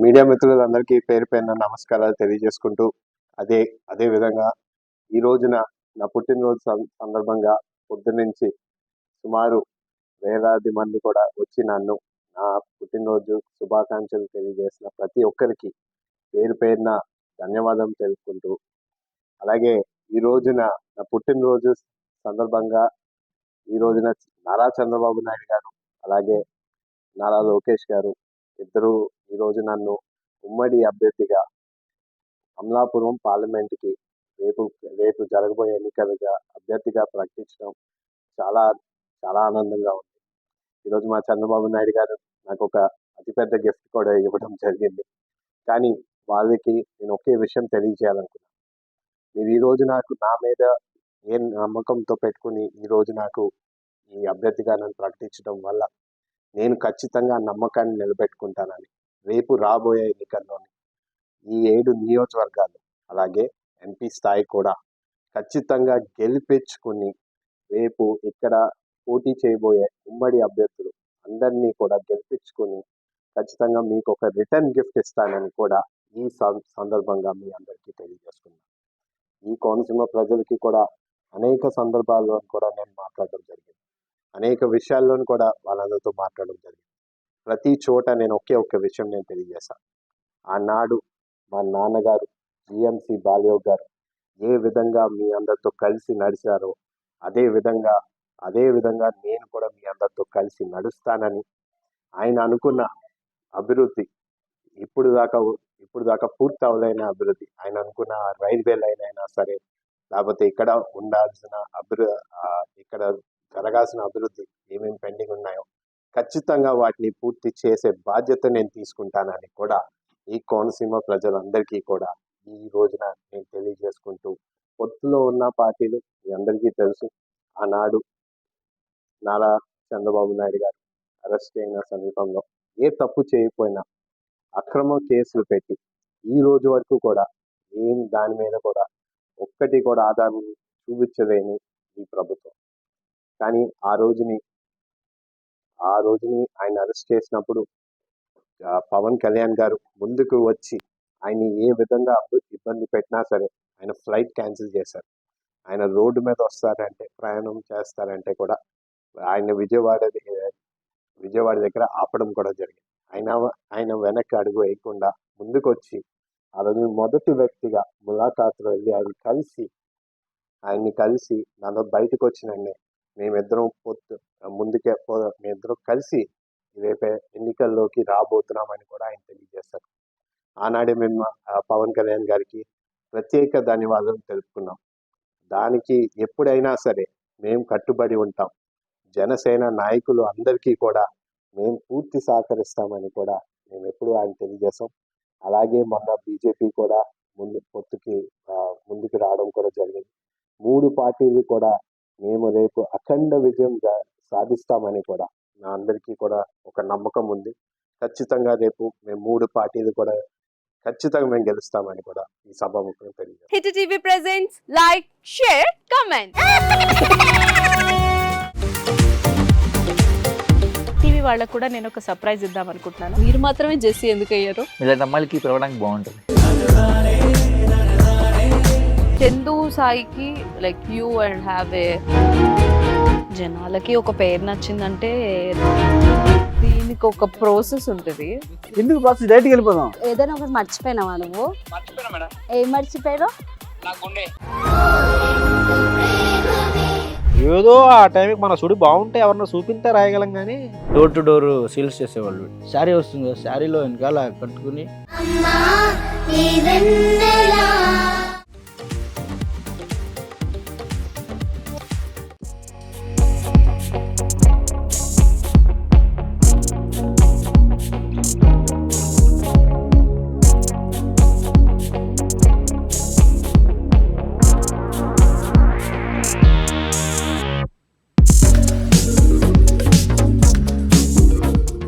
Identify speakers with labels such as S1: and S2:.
S1: Media మిత్రులందరికీ పేరు పేరున నమస్కారాలు తెలియజేసుకుంటూ అదే అదే విధంగా ఈ రోజున నా పుట్టినరోజు సందర్భంగా పొద్దున్నుంచి సుమారు వేలాది మంది కూడా వచ్చి నన్ను నా పుట్టినరోజు శుభాకాంక్షలు తెలియజేసిన ప్రతి ఒక్కరికి పేరు పేరున ధన్యవాదాలు తెలుపుకుంటూ, అలాగే ఈ రోజున నా పుట్టినరోజు సందర్భంగా ఈ రోజున నారా చంద్రబాబు నాయుడు గారు అలాగే నారా లోకేష్ గారు ఇద్దరు ఈరోజు నన్ను ఉమ్మడి అభ్యర్థిగా అమలాపురం పార్లమెంట్కి రేపు రేపు జరగబోయే ఎన్నికలుగా అభ్యర్థిగా ప్రకటించడం చాలా చాలా ఆనందంగా ఉంది. ఈరోజు మా చంద్రబాబు నాయుడు గారు నాకు ఒక అతిపెద్ద గిఫ్ట్ కూడా ఇవ్వడం జరిగింది. కానీ వాళ్ళకి నేను ఒకే విషయం తెలియజేయాలనుకున్నాను. మీరు ఈరోజు నాకు నా మీద ఏ నమ్మకంతో పెట్టుకుని ఈరోజు నాకు ఈ అభ్యర్థిగా నన్ను ప్రకటించడం వల్ల నేను ఖచ్చితంగా నమ్మకాన్ని నిలబెట్టుకుంటానని రేపు రాబోయే ఎన్నికల్లోని ఈ 7 నియోజకవర్గాలు అలాగే ఎంపీ స్థాయి కూడా ఖచ్చితంగా గెలిపించుకుని రేపు ఇక్కడ పోటీ చేయబోయే ఉమ్మడి అభ్యర్థులు అందరినీ కూడా గెలిపించుకుని ఖచ్చితంగా మీకు ఒక రిటర్న్ గిఫ్ట్ ఇస్తానని కూడా ఈ సందర్భంగా మీ అందరికీ తెలియజేస్తున్నాను. ఈ కోనసీమ ప్రజలకి కూడా అనేక సందర్భాల్లో కూడా నేను మాట్లాడడం జరిగింది. అనేక విషయాల్లో కూడా వాళ్ళందరితో మాట్లాడడం జరిగింది. ప్రతి చోట నేను ఒకే విషయం నేను తెలియజేశాను. ఆనాడు మా నాన్నగారు జిఎంసి బాలయోగ్ గారు ఏ విధంగా మీ అందరితో కలిసి నడిచారో అదే విధంగా నేను కూడా మీ అందరితో కలిసి నడుస్తానని, ఆయన అనుకున్న అభివృద్ధి ఇప్పుడు దాకా పూర్తి అవ్వలేని అభివృద్ధి, ఆయన అనుకున్న రైల్వే లైన్ అయినా సరే, లేకపోతే ఇక్కడ ఉండాల్సిన ఇక్కడ జరగాల్సిన అభివృద్ధి ఏమేమి పెండింగ్ ఉన్నాయో ఖచ్చితంగా వాటిని పూర్తి చేసే బాధ్యత నేను తీసుకుంటానని కూడా ఈ కోనసీమ ప్రజలందరికీ కూడా ఈ రోజున నేను తెలియజేసుకుంటూ, పొత్తులో ఉన్న పార్టీలు మీ అందరికీ తెలుసు. ఆనాడు నారా చంద్రబాబు నాయుడు గారు అరెస్ట్ అయిన సమీపంలో ఏ తప్పు చేయకపోయినా అక్రమ కేసులు పెట్టి ఈ రోజు వరకు కూడా దాని మీద కూడా ఒక్కటి కూడా ఆధారం చూపించలేని ఈ ప్రభుత్వం. కానీ ఆ రోజుని ఆయన అరెస్ట్ చేసినప్పుడు పవన్ కళ్యాణ్ గారు ముందుకు వచ్చి ఆయన ఏ విధంగా ఇబ్బంది పెట్టినా సరే ఆయన ఫ్లైట్ క్యాన్సిల్ చేశారు. ఆయన రోడ్డు మీద వస్తారంటే, ప్రయాణం చేస్తారంటే కూడా ఆయన విజయవాడ దగ్గర ఆపడం కూడా జరిగింది. ఆయన వెనక్కి అడుగు వేయకుండా ముందుకు వచ్చి ఆ రోజు మొదటి వ్యక్తిగా ములాఖాతులో వెళ్ళి ఆయన్ని కలిసి నన్ను బయటకు వచ్చినండి మేమిద్దరం కలిసి రేపే ఎన్నికల్లోకి రాబోతున్నామని కూడా ఆయన తెలియజేశారు. ఆనాడే మేము పవన్ కళ్యాణ్ గారికి ప్రత్యేక ధన్యవాదాలు తెలుపుకున్నాం. దానికి ఎప్పుడైనా సరే మేము కట్టుబడి ఉంటాం. జనసేన నాయకులు అందరికీ కూడా మేము పూర్తి సహకరిస్తామని కూడా మేము ఎప్పుడు ఆయన తెలియజేశాం. అలాగే మొన్న బీజేపీ కూడా ముందుకు రావడం కూడా జరిగింది. 3 పార్టీలు కూడా మేము రేపు అఖండ విజయం సాధిస్తామని కూడా నా అందరికీ కూడా ఒక నమ్మకం ఉంది. ఖచ్చితంగా రేపు మేము 3 పార్టీలు కూడా ఖచ్చితంగా మేము గెలుస్తామని కూడా ఈ సభాముఖంగా తెలియజేస్తాం.
S2: Hit TV presents like, share, comment. TV వాళ్ళకు కూడా నేను ఒక సర్ప్రైజ్ ఇద్దాం అనుకుంటున్నాను. మీరు మాత్రమే జెస్సీ ఎందుకు అయ్యారు?
S3: ఇలాంటి అమ్మాయిలకి పిలవడానికి బాగుంటుంది.
S2: చందు సాయికి like you and have a జనాలకి ఒక పేరు నచ్చిందంటే దీనికి ఒక ప్రాసెస్ ఉంటుంది.
S4: ఎందుకు ప్రాసెస్? డైరెక్ట్‌గా వెళ్ళిపోదాం.
S5: ఏదైనా ఒకటి మర్చిపోయినావా నువ్వు?
S6: మర్చిపోయినా మేడం.
S5: ఏం మర్చిపోయావు?
S6: నా గుండె.
S4: ఏదో ఆ టైంకి మన సుడి బాగుంటే ఎవరన్నా చూపింటే రాయగలం కానీ డోర్ టు డోర్ సేల్స్ చేసేవాళ్ళు. శారీ వస్తుంది, శారీలో వెనకాల కట్టుకుని